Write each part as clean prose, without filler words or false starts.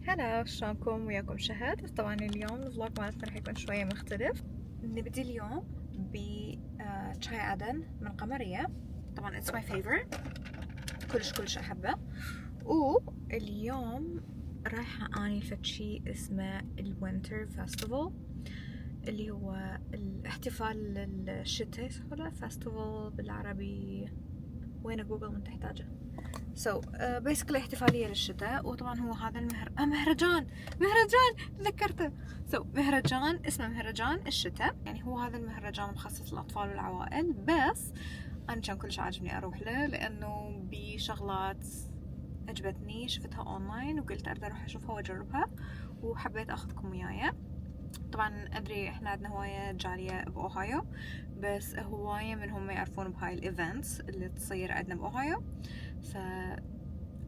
هلا، شلونكم؟ وياكم شهد. طبعا اليوم الفلوج مالتنا راح يكون شوية مختلف. نبدي اليوم بشاي عدن من قمرية. طبعا it's my favorite، كلش أحبه. واليوم رايحة اني فد شي اسمه الوينتر فيستيفال، اللي هو الاحتفال الشتاء. يسمونه فيستيفال بالعربي، وين جوجل من تحتاجه. basically احتفالية للشتاء. وطبعا هو هذا مهرجان تذكرته. مهرجان اسمه مهرجان الشتاء. يعني هو هذا المهرجان مخصص للأطفال والعوائل، بس أنا كان كلش عاجبني أروح له لأنه بشغلات عجبتني شفتها أونلاين وقلت أقدر أروح أشوفها وأجربها، وحبيت أخذكم وياي. طبعا أدري إحنا عندنا هواية جالية بأوهايو، بس هواية منهم ما يعرفون بهاي الإيفنتس اللي تصير عندنا بأوهايو.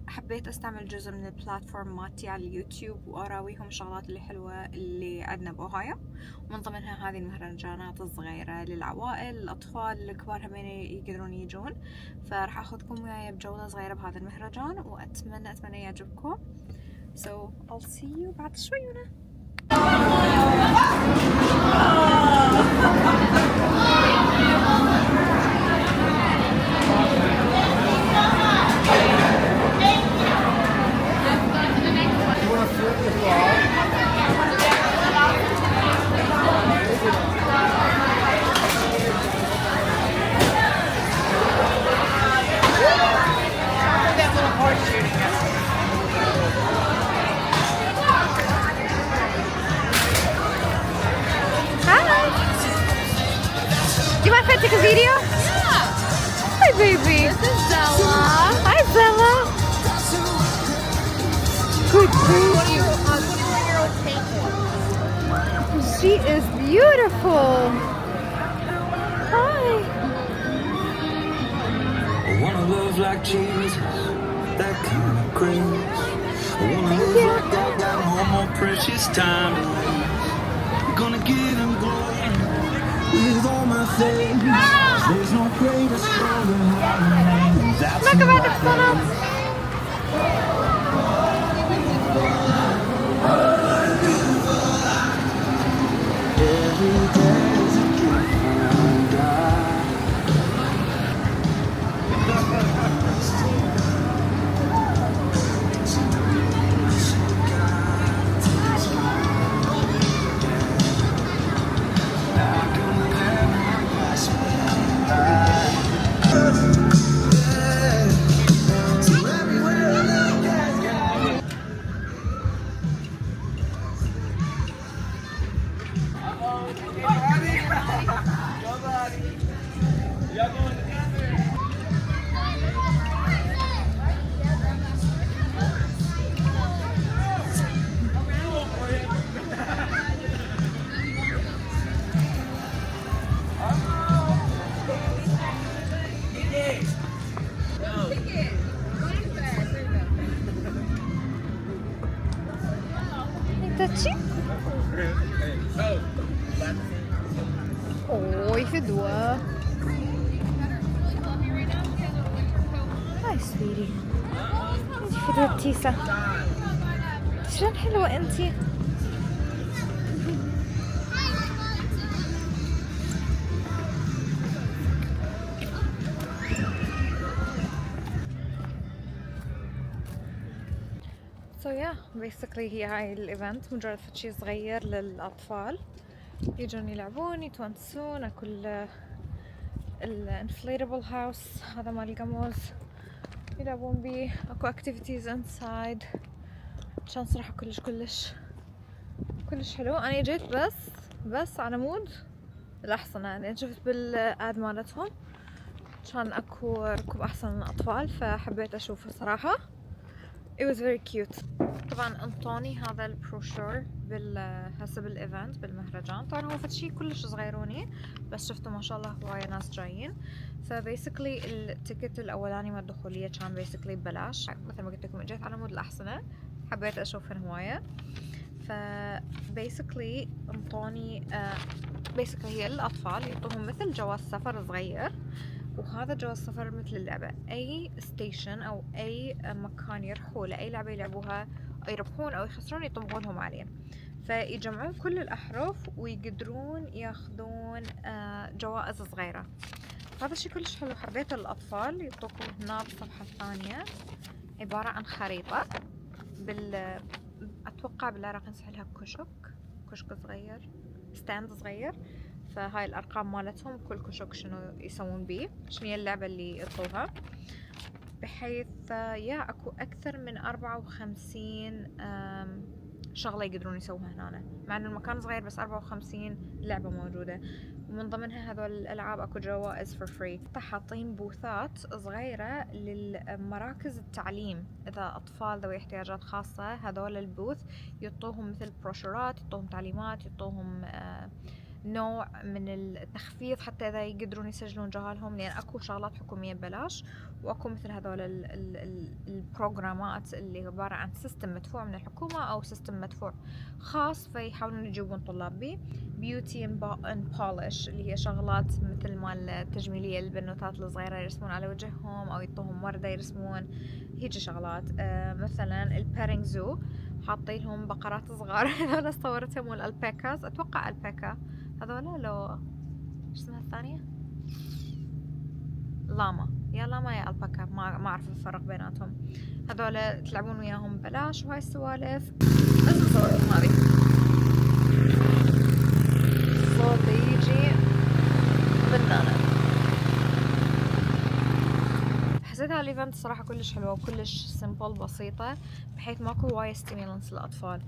فحبيت استعمل جزء من البلاتفورم مالتي على اليوتيوب واراويهم الشغلات اللي حلوة اللي عندنا بأوهايو، ومن ضمنها هذه المهرجانات الصغيرة للعوائل، الأطفال، الكبار هم يقدرون يجون. فراح أخذكم وياي بجولة صغيرة بهذا المهرجان، وأتمنى يعجبكم. So I'll see you بعد شويونة. Do you mind if I take a video? Yeah. Hi, baby. This is Zella. Hi, Bella. Good baby. 21-year-old penguin. She is beautiful. Hi. I wanna love like Jesus, that kind of grace. I wanna live like I got no more precious time to waste. I'm gonna give him glory with all my faith. There's no greater, stronger, higher name. That's Look who about I the sun up. every day is a gift from God. Touchy? Oi, fedua. Hi, sweetie. انتي فدوة تيسا. شلون حلوة انتي؟ basically هي هاي الايفنت مجرد شيء صغير للأطفال يجون يلعبون يتونسون. اكو الانفليتابل هاوس هذا مال القموز يلعبون بيه. اكو اكتيفيتيز انسايد. كان صراحة كلش حلو. انا جيت بس على مود الأحصنة. يعني شفت بالاد مالتهم كان اكو ركوب احسن للأطفال، فحبيت اشوفه صراحة. It was very cute. طبعا انطوني هذا البروشور هسه بالايفنت بالمهرجان. طبعا هو شيء كلش صغيروني، بس شفتوا ما شاء الله هواية ناس جايين. فبيسكلي التيكت الاولاني مال الدخولية كان بيسكلي ببلاش. مثل ما قلت لكم اجيت على مود الأحصنة، حبيت اشوفهن هواية. فبيسكلي انطوني بيسكلي هي للأطفال يعطوهم مثل جواز سفر صغير، وهذا جواز سفر مثل اللعبة. أي ستيشن أو أي مكان يروحوا له، أي لعبة يلعبوها يربحون أو يخسرون يطبقون لهم عليه، فيجمعون كل الأحرف ويقدرون ياخذون جوائز صغيرة. هذا الشيء كلش حلو، حبيته للأطفال. يعطوكم هنا بالصفحة الثانية عبارة عن خريطة أتوقع بالعراق نسح لها كشك صغير، ستاند صغير، فهاي الأرقام مالتهم كل كشك شنو يسوون بيه، شنو هي اللعبة اللي يطوها، بحيث اكو أكثر من 54 شغلة يقدرون يسووها هنا، مع إنه المكان صغير بس 54 لعبة موجودة، ومن ضمنها هذول الألعاب أكو جوائز for free. حاطين بوثات صغيرة للمراكز التعليم، إذا أطفال ذوي احتياجات خاصة هذول البوث يعطوهم مثل بروشورات، يعطوهم تعليمات، يعطوهم نوع من التخفيض حتى إذا يقدرون يسجلون جهالهم، لأن أكو شغلات حكومية ببلاش، وأكو مثل هذول البروغرامات اللي عبارة عن سيستم مدفوع من الحكومة أو سيستم مدفوع خاص، فيحاولون يجيبون طلاب بيه. بيوتي اند بولش اللي هي شغلات مثل مال التجميلية، البنوتات الصغيرة يرسمون على وجههم أو يعطوهم وردة يرسمون، هيجي شغلات. مثلا البيرينج زو حاطين لهم بقرات صغار هذول صورتهم، والألباكاز أتوقع ألباكا هذولا، لو ايش اسمها الثانية، لاما، يا لاما يا الباكا، ما اعرف الفرق بيناتهم. هذولا تلعبون وياهم ببلاش وهاي السوالف. بس نصوركم هذه صوت يجي بنانة. حسيت هالايفنت صراحة كلش حلوة وكلش سيمبل بسيطة، بحيث ماكو وايد ستيمولانس للأطفال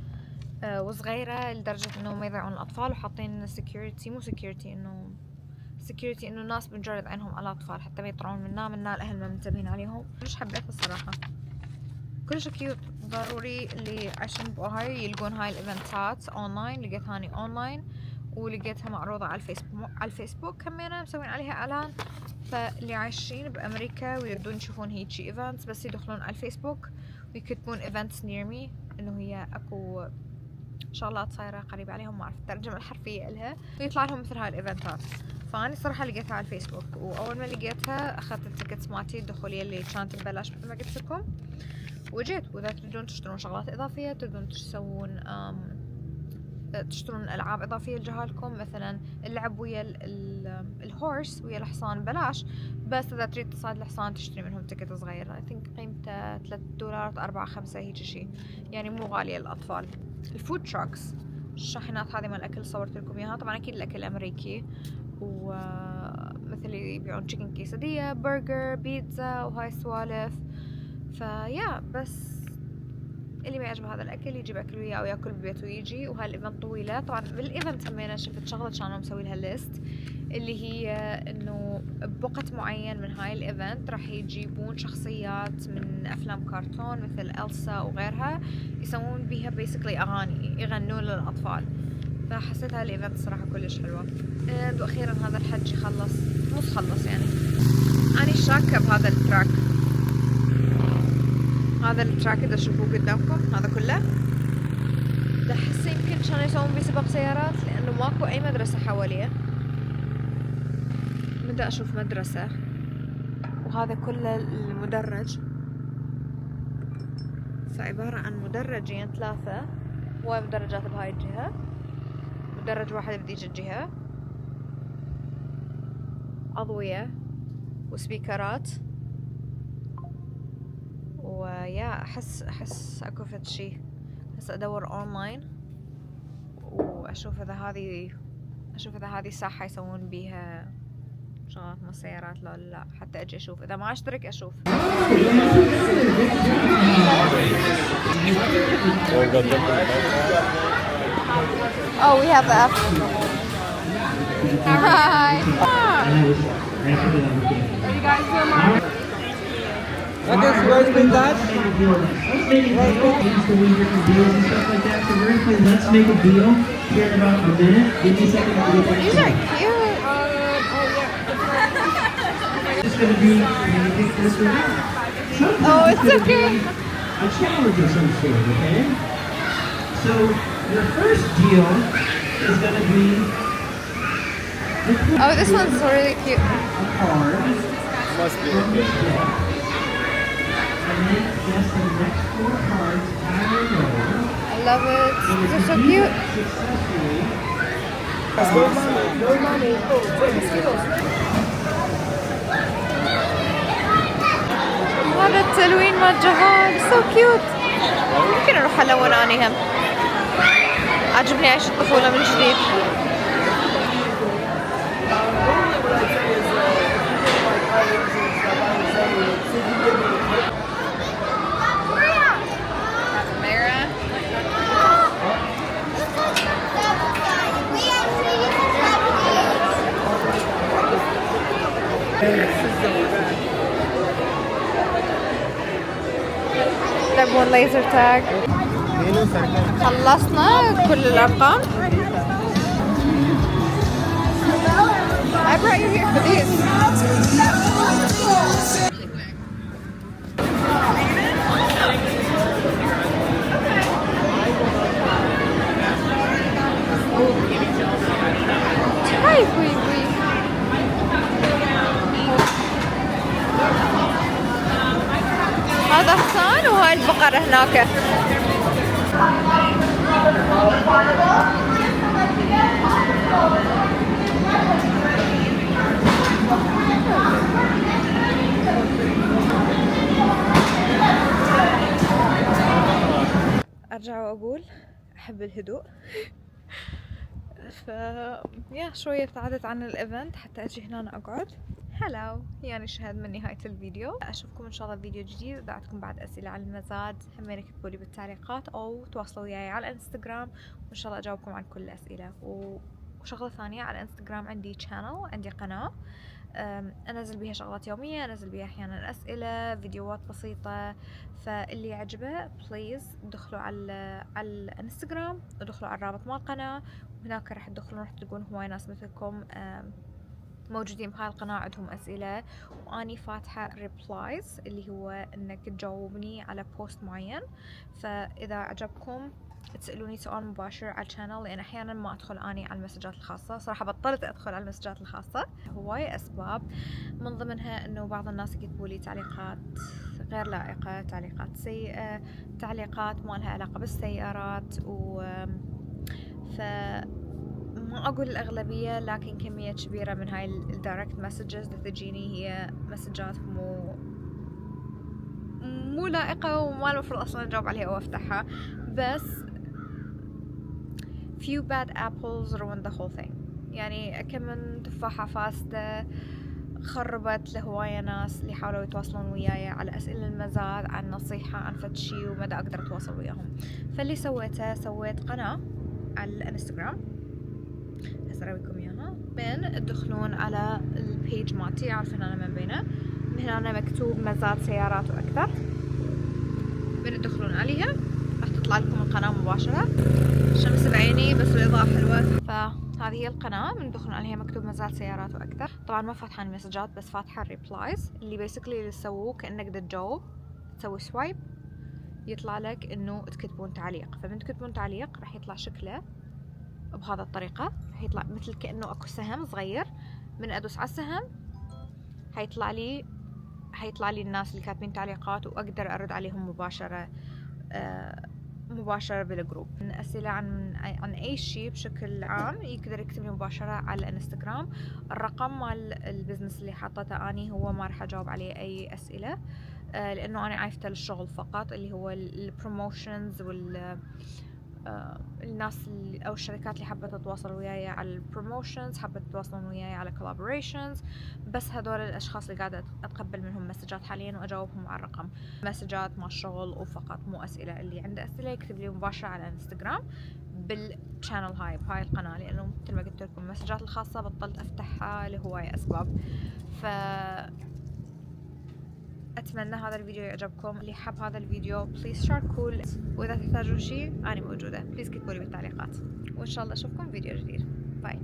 وصغيرة لدرجة انه ما يضيعون الأطفال، وحاطين security، مو security، انه security انه الناس بنجرد عينهم على الأطفال حتى ما يطلعون منا الأهل ما منتبهين عليهم. كلش حبيتها الصراحة، كلش كيوت. ضروري اللي عايشين بأوهايو يلقون هاي الإيفنتات أونلاين، لقيت هاني أونلاين ولقيتها معروضة على الفيسبوك كمان مسوين عليها إعلان، فاللي عايشين بأمريكا ويردون يشوفون هيجي إيفنتس بس يدخلون على الفيسبوك ويكتبون events near me، إنه هي أكو شغلات صايرة قريبة عليهم، ما أعرف الترجمة الحرفية إلها، ويطلع لهم مثل هاي الإيفنتات. فأنا صراحة لقيتها على الفيسبوك، وأول ما لقيتها أخذت التيكتس مالتي الدخولية اللي كانت ببلاش مثل ما قلت لكم، وجيت. وإذا تريدون تشترون شغلات إضافية، تريدون تشترون ألعاب إضافية لجهالكم، مثلا اللعب ويا الهورس ويا الحصان بلاش، بس إذا تريد تصعد الحصان تشتري منهم تيكت صغير، I think قيمته $3 $4-5 هيجي شي، يعني مو غالية للأطفال. الفود تراكس، الشاحنات هذه مال الأكل صورت لكم إياها، طبعا أكيد الأكل الأمريكي، ومثل يبيعون تشيكن كيسادية، برجر، بيتزا وهاي السوالف. فيا بس اللي ما يعجبه هذا الأكل يجيب أكل وياه وياكل ببيته ويجي. وهاي الإيفنت طويلة طبعا. بالإيفنت همينة شفت شغلة كانوا مسوي لها ليست، اللي هي إنه بوقت معين من هاي الإيفنت راح يجيبون شخصيات من أفلام كرتون مثل إلسا وغيرها، يسوون بيها بيسكلي أغاني يغنون للأطفال. فحسيت هاي الإيفنت صراحة كلش حلوة. وأخيرا هذا الحج يخلص، نص خلص يعني. أنا شاكة بهذا التراك، هذا التراك إذا تشوفوه قدامكم هذا كله ده أحس يمكن كانوا يسوون بيه سباق سيارات، لأنه ماكو أي مدرسة حواليه. بدأ أشوف مدرسة، وهذا كله المدرج، فعبارة عن مدرجين 3، هواي مدرجات بهاي الجهة، مدرج واحد بديج الجهة، أضوية وسبيكرات، ويا أحس أكو فد شي. هسه أدور أونلاين وأشوف إذا هذه ساحة يسوون بيها شغلات مع السيارات لو لا، حتى أجي أشوف. إذا ما أشترك أشوف. Oh, we have the app. Hi. Are you guys doing mine? What is where's been that? Let's make a deal. So we hear some deals and stuff like that. So we're gonna play Let's Make a Deal here in about a minute. Give me a second to get that. These are cute. It's gonna be pick this one. Oh, it's okay. A challenge of some sort, okay? So your first deal is gonna be Oh, this one's really cute. a card Must be from this deck. And name guess the next 4 cards out of row. I love it. They're so cute. Successfully. هذا التلوين مال جهاد so cute. ممكن اروح الون اني هم. عجبني عيش الطفولة من جديد. تبون ليزر تاج. خلصنا كل الأرقام. I brought you here for these. Hi, wee wee. هذا حصان وهاي البقرة هناك. أرجع وأقول أحب الهدوء. يا شوية ابتعدت عن الإيفنت حتى أجي هنا أقعد. هلو، يعني شهد من نهاية الفيديو. أشوفكم إن شاء الله فيديو جديد. إذا عندكم بعد أسئلة عن المزاد همين اكتبوا لي بالتعليقات أو تواصلوا وياي على الانستغرام، وإن شاء الله أجاوبكم عن كل الأسئلة. وشغلة ثانية، على الانستغرام عندي channel، عندي قناة أنزل بيها شغلات يومية، أنزل بيها أحيانا أسئلة، فيديوهات بسيطة. فاللي يعجبه بليز دخلوا على الانستغرام، ودخلوا على الرابط مال القناة، وهناك راح تدخلون راح تلقون هواي ناس مثلكم موجودين بهاي القناة عندهم أسئلة، وأني فاتحة replies اللي هو إنك تجاوبني على بوست معين. فإذا عجبكم تسألوني سؤال مباشر على الشانل، لأن أحيانا ما أدخل أني على المسجات الخاصة. صراحة بطلت أدخل على المسجات الخاصة، هواي أسباب، من ضمنها إنه بعض الناس يكتبوا لي تعليقات غير لائقة، تعليقات سيئة، تعليقات ما لها علاقة بالسيارات، ما أقول الأغلبية، لكن كمية كبيرة من هاي الدايركت مسجز اللي تجيني هي مسجات مو لائقة، وما المفروض أصلا أجاوب عليها أو أفتحها. بس few bad apples ruin the whole thing. يعني كم من تفاحة فاسدة خربت لهواية ناس اللي حاولوا يتواصلون وياي على أسئلة المزاد، عن نصيحة، عن فتشي، ومدى أقدر أتواصل وياهم. فاللي سويته، سويت قناة على الانستغرام، هسراويكم اياها، من تدخلون على البيج مالتي، عارفين انا من بينه، من هنا مكتوب مزاد سيارات واكثر، من تدخلون عليها راح تطلع لكم القناة مباشرة. الشمس بعيني بس الإضاءة حلوة. فهذه هي القناة، من تدخلون عليها مكتوب مزاد سيارات واكثر. طبعا ما فاتحة المسجات، بس فاتحة الريبلايز، اللي بيسكلي اللي تسووه كأنك تجاوب، تسوي سوايب يطلع لك انه تكتبون تعليق. فمن تكتبون تعليق راح يطلع شكله بهذا الطريقة، راح يطلع مثل كأنه اكو سهم صغير، من ادوس على السهم هيطلع لي الناس اللي كاتبين تعليقات، واقدر ارد عليهم مباشرة بالجروب. من اسئلة عن اي شيء بشكل عام يقدر يكتب لي مباشرة على الانستغرام. الرقم مال البزنس اللي حاطته اني هو ما راح اجاوب عليه اي اسئلة، لانه انا عايفته للشغل فقط، اللي هو البروموشنز الناس او الشركات اللي حابه تتواصل وياي على البروموشنز، حابه تتواصلون وياي على collaborations. بس هذول الاشخاص اللي قاعده اتقبل منهم مسجات حاليا واجاوبهم على الرقم، مسجات مع الشغل وفقط، مو اسئله. اللي عنده اسئله يكتب لي مباشره على الانستغرام بالشانل هاي، بهاي القناه، لانه مثل ما قلت لكم المسجات الخاصه بطلت افتحها لهواي اسباب. أتمنى هذا الفيديو يعجبكم. اللي حب هذا الفيديو بليز شاركوا، وإذا تحتاجون شيء أنا موجودة، بليز كتبوا لي بالتعليقات، وإن شاء الله أشوفكم فيديو جديد. باي.